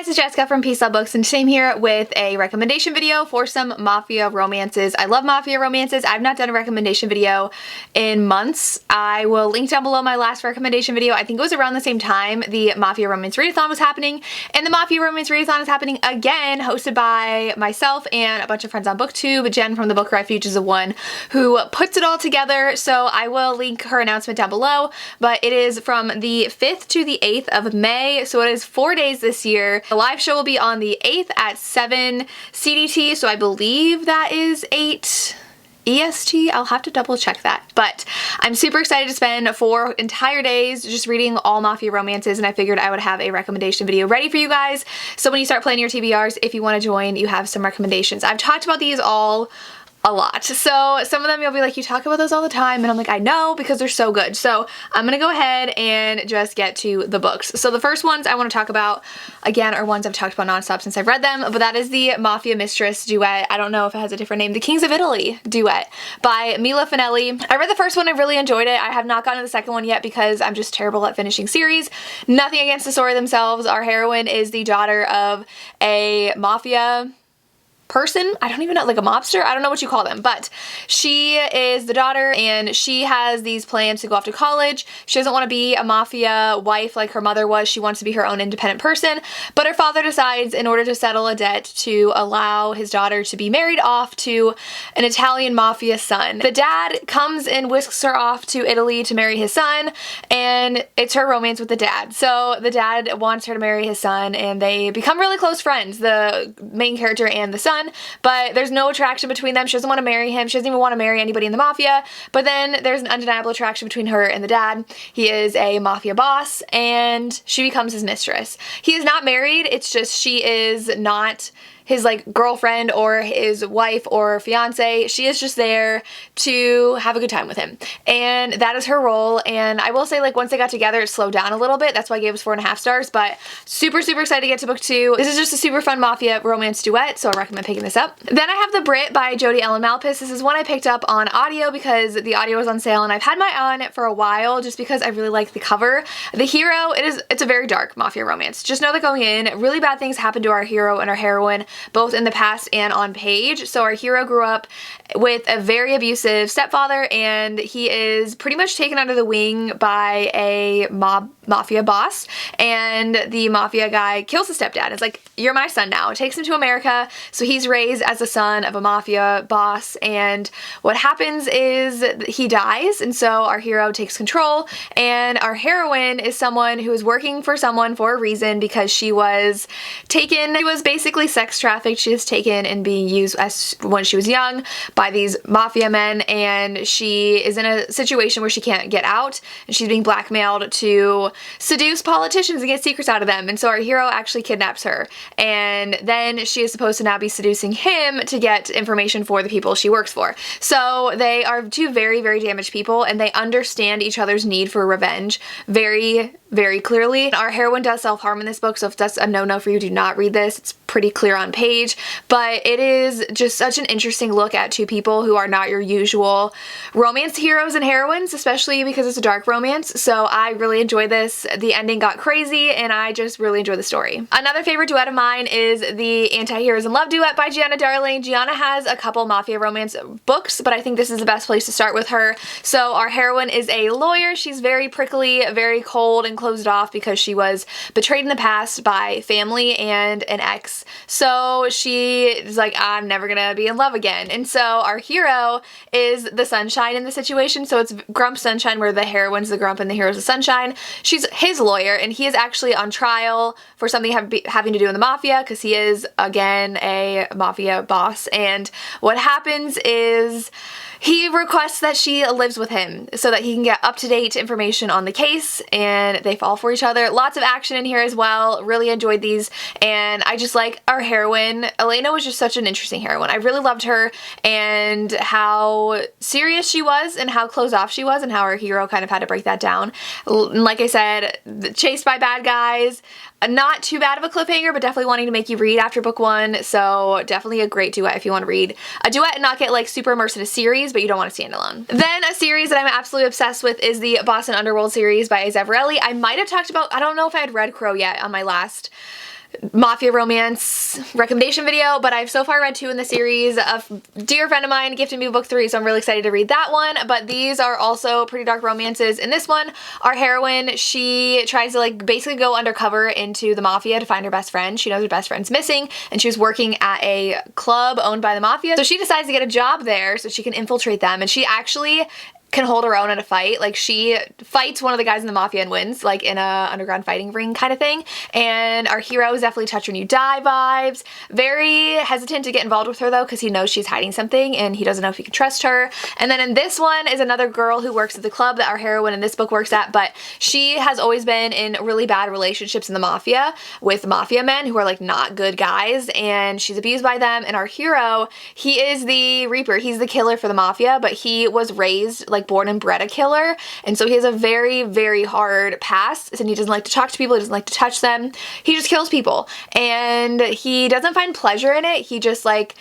guys, it's Jessica from Peace Love Books, and today I'm here with a recommendation video for some Mafia romances. I love Mafia romances. I've not done a recommendation video in months. I will link down below my last recommendation video. I think it was around the same time the Mafia Romance Readathon was happening, and the Mafia Romance Readathon is happening again, hosted by myself and a bunch of friends on BookTube. Jen from the Book Refuge is the one who puts it all together, so I will link her announcement down below, but it is from the 5th to the 8th of May, so it is 4 days this year. The live show will be on the 8th at 7 CDT, so I believe that is 8 EST. I'll have to double check that, but I'm super excited to spend 4 entire days just reading all Mafia romances, and I figured I would have a recommendation video ready for you guys, so when you start planning your TBRs, if you want to join, you have some recommendations. I've talked about these all a lot, so some of them you'll be like, you talk about those all the time, and I'm like, I know, because they're so good. So I'm gonna go ahead and just get to the books. So the first ones I want to talk about, again, are ones I've talked about nonstop since I've read them, but that is the Mafia Mistress Duet. I don't know if it has a different name. The Kings of Italy Duet by Mila Finelli. I read the first one, I really enjoyed it. I have not gotten to the second one yet because I'm just terrible at finishing series. Nothing against the story themselves. Our heroine is the daughter of a mafia person. I don't even know, like a mobster? I don't know what you call them, but she is the daughter and she has these plans to go off to college. She doesn't want to be a mafia wife like her mother was. She wants to be her own independent person, but her father decides, in order to settle a debt, to allow his daughter to be married off to an Italian mafia son. The dad comes and whisks her off to Italy to marry his son, and it's her romance with the dad. So the dad wants her to marry his son, and they become really close friends, the main character and the son. But there's no attraction between them. She doesn't want to marry him. She doesn't even want to marry anybody in the mafia. But then there's an undeniable attraction between her and the dad. He is a mafia boss, and she becomes his mistress. He is not married. It's just she is not his like girlfriend or his wife or fiance. She is just there to have a good time with him, and that is her role. And I will say, like, once they got together, it slowed down a little bit. That's why I gave us 4.5 stars, but super excited to get to book 2. This is just a super fun mafia romance duet, so I recommend picking this up. Then I have The Brit by Jodi Ellen Malpas. This is one I picked up on audio because the audio was on sale, and I've had my eye on it for a while just because I really like the cover. The hero, it's a very dark mafia romance. Just know that going in, really bad things happen to our hero and our heroine, both in the past and on page. So our hero grew up with a very abusive stepfather, and he is pretty much taken under the wing by a mafia boss, and the mafia guy kills the stepdad. It's like, you're my son now. It takes him to America, so he's raised as the son of a mafia boss, and what happens is he dies, and so our hero takes control, and our heroine is someone who is working for someone for a reason, because she was taken, she was basically sex trafficked. She was taken and being used as when she was young by these mafia men, and she is in a situation where she can't get out, and she's being blackmailed to seduce politicians and get secrets out of them. And so our hero actually kidnaps her, and then she is supposed to now be seducing him to get information for the people she works for. So they are two very damaged people, and they understand each other's need for revenge very clearly. Our heroine does self-harm in this book, so if that's a no-no for you, do not read this. It's pretty clear on page, but it is just such an interesting look at two people who are not your usual romance heroes and heroines, especially because it's a dark romance. So I really enjoy this. The ending got crazy, and I just really enjoy the story. Another favorite duet of mine is the Antiheroes and Love duet by Gianna Darling. Gianna has a couple mafia romance books, but I think this is the best place to start with her. So our heroine is a lawyer. She's very prickly, very cold, and closed off because she was betrayed in the past by family and an ex. So she is like, I'm never gonna be in love again. And so our hero is the sunshine in the situation. So it's Grump Sunshine, where the heroine's the grump and the hero's the sunshine. She's his lawyer, and he is actually on trial for something having to do with the mafia, because he is, again, a mafia boss. And what happens is he requests that she lives with him so that he can get up-to-date information on the case, and they fall for each other. Lots of action in here as well. Really enjoyed these, and I just like our heroine. Elena was just such an interesting heroine. I really loved her, and how serious she was, and how closed off she was, and how our hero kind of had to break that down. Like I said, chased by bad guys. Not too bad of a cliffhanger, but definitely wanting to make you read after book 1, so definitely a great duet if you want to read a duet and not get like super immersed in a series, but you don't want to stand alone. Then a series that I'm absolutely obsessed with is the Boston Underworld series by Zavarelli. I might have talked about, I don't know if I had read Crow yet on my last Mafia romance recommendation video, but I've so far read 2 in the series. A dear friend of mine gifted me book 3, so I'm really excited to read that one. But these are also pretty dark romances. In this one, our heroine, she tries to like basically go undercover into the Mafia to find her best friend. She knows her best friend's missing, and she was working at a club owned by the Mafia. So she decides to get a job there so she can infiltrate them, and she actually can hold her own in a fight. Like, she fights one of the guys in the Mafia and wins, like in a underground fighting ring kind of thing. And our hero is definitely touch when you die vibes. Very hesitant to get involved with her though, because he knows she's hiding something and he doesn't know if he can trust her. And then in this one is another girl who works at the club that our heroine in this book works at, but she has always been in really bad relationships in the Mafia with Mafia men who are like not good guys, and she's abused by them. And our hero, he is the Reaper. He's the killer for the Mafia, but he was raised like born and bred a killer, and so he has a very, very hard past, and he doesn't like to talk to people, he doesn't like to touch them, he just kills people, and he doesn't find pleasure in it. He just like,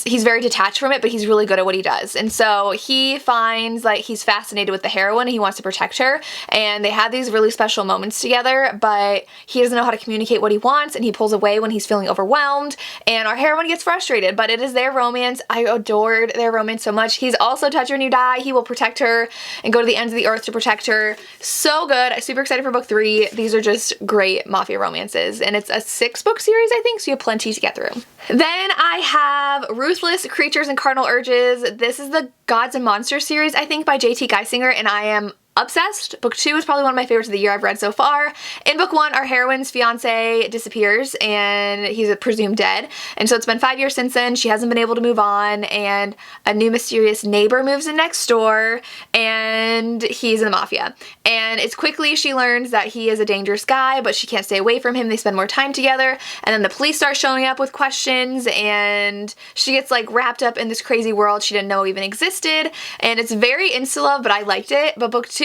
he's very detached from it, but he's really good at what he does. And so he finds like he's fascinated with the heroine and he wants to protect her, and they have these really special moments together, but he doesn't know how to communicate what he wants, and he pulls away when he's feeling overwhelmed, and our heroine gets frustrated, but it is their romance. I adored their romance so much. He's also touch when you die. He will protect her and go to the ends of the earth to protect her. So good. I'm super excited for book 3. These are just great Mafia romances, and it's a 6-book series, I think, so you have plenty to get through. Then I have Ruthless Creatures and Carnal Urges. This is the Gods and Monsters series, I think, by J.T. Geisinger, and I am obsessed. Book 2 is probably one of my favorites of the year I've read so far. In book 1, our heroine's fiance disappears and he's presumed dead. And so it's been 5 years since then. She hasn't been able to move on, and a new mysterious neighbor moves in next door, and he's in the Mafia. And it's quickly she learns that he is a dangerous guy, but she can't stay away from him. They spend more time together, and then the police start showing up with questions, and she gets like wrapped up in this crazy world she didn't know even existed. And it's very insta-love, but I liked it. But book 2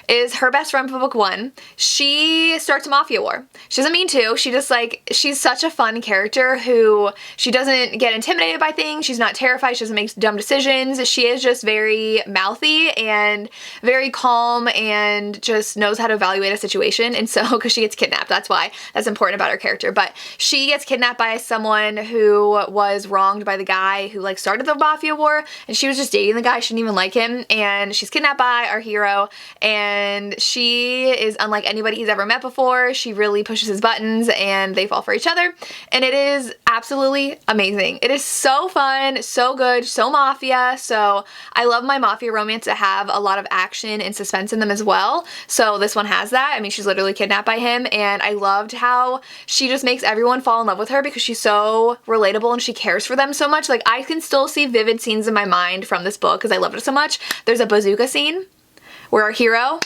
is her best friend from book 1. She starts a Mafia war. She doesn't mean to. She just like, she's such a fun character who, she doesn't get intimidated by things. She's not terrified. She doesn't make dumb decisions. She is just very mouthy and very calm and just knows how to evaluate a situation. And so, because she gets kidnapped, that's why that's important about her character. But she gets kidnapped by someone who was wronged by the guy who like started the Mafia war, and she was just dating the guy. She didn't even like him, and she's kidnapped by our hero, and she is unlike anybody he's ever met before. She really pushes his buttons, and they fall for each other, and it is absolutely amazing. It is so fun, so good, so Mafia. So I love my Mafia romance to have a lot of action and suspense in them as well. So this one has that. I mean, she's literally kidnapped by him, and I loved how she just makes everyone fall in love with her because she's so relatable and she cares for them so much. Like, I can still see vivid scenes in my mind from this book because I loved it so much. There's a bazooka scene where our hero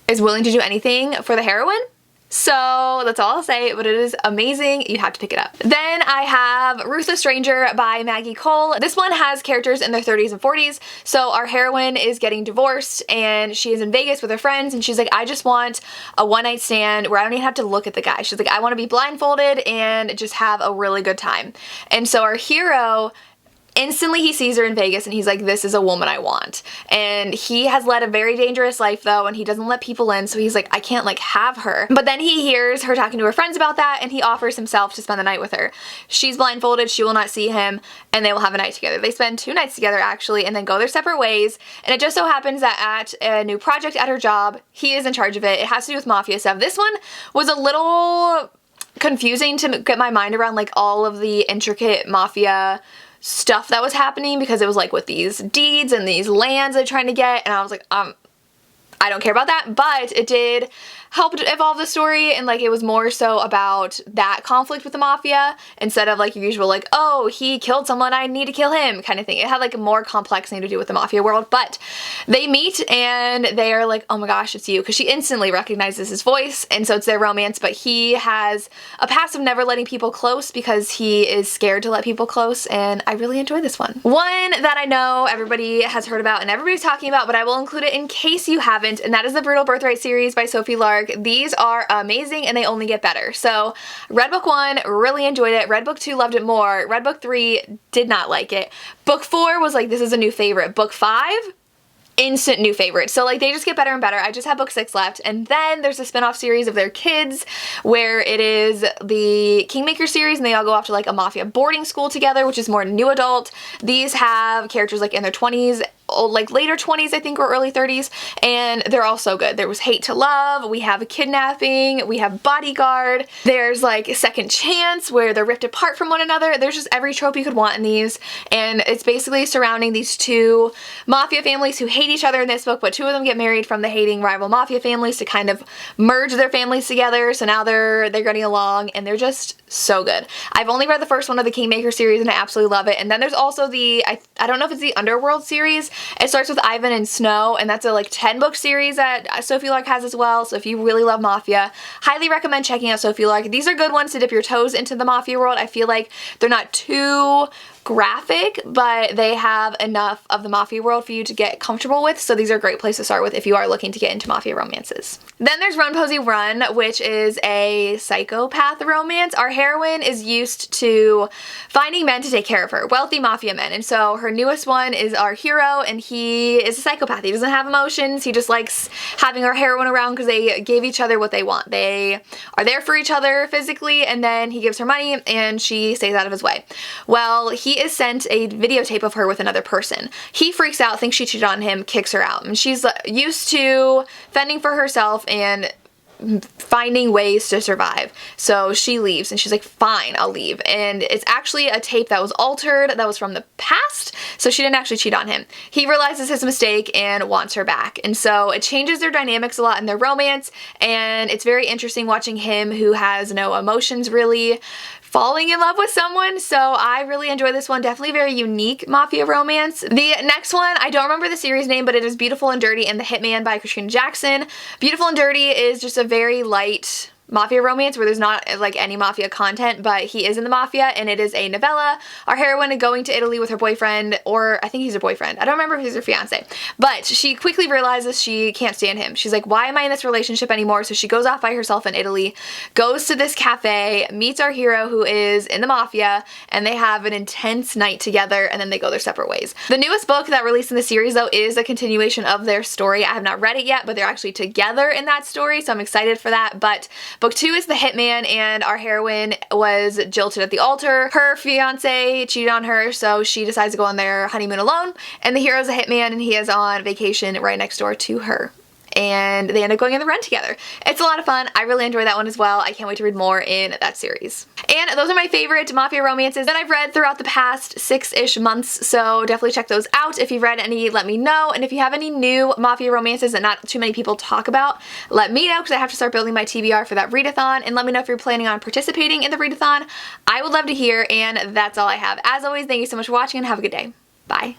is willing to do anything for the heroine. So that's all I'll say, but it is amazing. You have to pick it up. Then I have Ruthless Stranger by Maggie Cole. This one has characters in their 30s and 40s. So our heroine is getting divorced, and she is in Vegas with her friends, and she's like, I just want a one-night stand where I don't even have to look at the guy. She's like, I want to be blindfolded and just have a really good time. And so our hero, instantly he sees her in Vegas and he's like, this is a woman I want. And he has led a very dangerous life though, and he doesn't let people in, so he's like, I can't like have her. But then he hears her talking to her friends about that, and he offers himself to spend the night with her. She's blindfolded, she will not see him, and they will have a night together. They spend 2 nights together actually, and then go their separate ways. And it just so happens that at a new project at her job, he is in charge of it. It has to do with Mafia stuff. This one was a little confusing to get my mind around, like all of the intricate Mafia stuff that was happening, because it was like with these deeds and these lands they're trying to get, and I was like, I don't care about that, but it did help evolve the story, and like it was more so about that conflict with the Mafia instead of like your usual like, oh, he killed someone, I need to kill him kind of thing. It had like a more complex thing to do with the Mafia world. But they meet and they are like, oh my gosh, it's you, because she instantly recognizes his voice, and so it's their romance. But he has a past of never letting people close because he is scared to let people close, and I really enjoy this one. One that I know everybody has heard about and everybody's talking about, but I will include it in case you haven't, and that is the Brutal Birthright series by Sophie Lark. These are amazing and they only get better. So read book 1, really enjoyed it. Read book 2, loved it more. Read book 3, did not like it. Book 4 was like, this is a new favorite. Book 5, instant new favorite. So like they just get better and better. I just have book 6 left, and then there's a spin-off series of their kids where it is the Kingmaker series, and they all go off to like a mafia boarding school together, which is more new adult. These have characters like in their 20s, like later 20s I think, or early 30s, and they're all so good. There was Hate to Love, we have a kidnapping, we have Bodyguard, there's like Second Chance where they're ripped apart from one another. There's just every trope you could want in these, and it's basically surrounding these two mafia families who hate each other in this book, but 2 of them get married from the hating rival mafia families to kind of merge their families together, so now they're getting along, and they're just so good. I've only read the first one of the Kingmaker series and I absolutely love it. And then there's also the, I don't know if it's the Underworld series. It starts with Ivan and Snow, and that's a like 10-book series that Sophie Lark has as well. So if you really love Mafia, highly recommend checking out Sophie Lark. These are good ones to dip your toes into the Mafia world. I feel like they're not too graphic, but they have enough of the Mafia world for you to get comfortable with, so these are a great place to start with if you are looking to get into Mafia romances. Then there's Run Posey Run, which is a psychopath romance. Our heroine is used to finding men to take care of her, wealthy Mafia men, and so her newest one is our hero, and he is a psychopath. He doesn't have emotions. He just likes having our heroine around because they gave each other what they want. They are there for each other physically, and then he gives her money and she stays out of his way. Well, he is sent a videotape of her with another person. He freaks out, thinks she cheated on him, kicks her out, and she's used to fending for herself and finding ways to survive. So she leaves, and she's like, fine, I'll leave. And it's actually a tape that was altered, that was from the past, so she didn't actually cheat on him. He realizes his mistake and wants her back. And so it changes their dynamics a lot in their romance, and it's very interesting watching him, who has no emotions really, falling in love with someone. So I really enjoy this one. Definitely very unique Mafia romance. The next one, I don't remember the series name, but it is Beautiful and Dirty and the Hitman by Christina Jackson. Beautiful and Dirty is just a very light Mafia romance where there's not like any Mafia content, but he is in the Mafia, and it is a novella. Our heroine is going to Italy with her boyfriend, or I think he's her boyfriend. I don't remember if he's her fiance, but she quickly realizes she can't stand him. She's like, why am I in this relationship anymore? So she goes off by herself in Italy, goes to this cafe, meets our hero who is in the Mafia, and they have an intense night together, and then they go their separate ways. The newest book that released in the series though is a continuation of their story. I have not read it yet, but they're actually together in that story, so I'm excited for that. But book 2 is The Hitman, and our heroine was jilted at the altar. Her fiance cheated on her, so she decides to go on their honeymoon alone, and the hero's a hitman, and he is on vacation right next door to her. And they end up going on the run together. It's a lot of fun. I really enjoy that one as well. I can't wait to read more in that series. And those are my favorite Mafia romances that I've read throughout the past 6-ish months, so definitely check those out. If you've read any, let me know. And if you have any new Mafia romances that not too many people talk about, let me know, because I have to start building my TBR for that readathon. And let me know if you're planning on participating in the readathon. I would love to hear, and that's all I have. As always, thank you so much for watching, and have a good day. Bye.